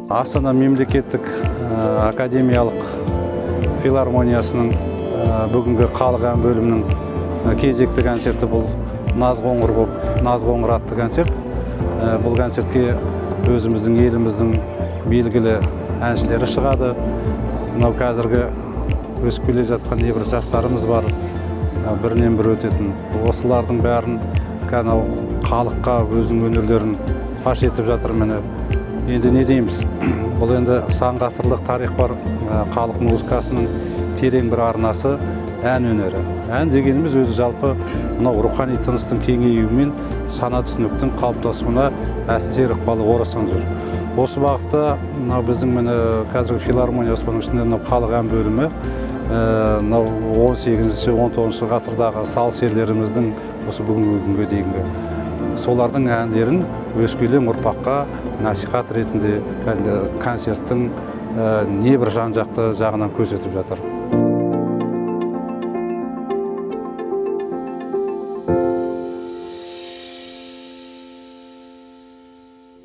Астана мемлекеттік академиялық филармониясының бүгінгі халық ән бөлімінің кезекті концерті бұл Наз қоңыр атты концерт. Бұл концертке өзіміздің еліміздің белгілі әншілері шығады. Мынау қазіргі өсіп келе жатқан небір жастарымыз бар, бірінен бір өтетін. Осылардың бәрін халыққа өзінің өнерлерін паш етіп жатыр. Міне енді не дейміз? Бұл енді сан ғасырлық тарих бар халық музыкасының терең бір арнасы ән өнері. Ән дегеніміз өзі жалпы мынау рухани тыныстың кеңеюімен сана түсініктің қалыптасуына әсер ықпалы орасан зор. Осы бағытта біздің қазіргі филармония, соның ішінде халық ән бөлімі 18-19 ғасырдағы сал серлеріміздің осы бүгінгі күнге дейінгі солардың әндерін өскелең ұрпаққа насихат ретінде концерттің небір жан-жақты жағынан көрсетіп жатыр.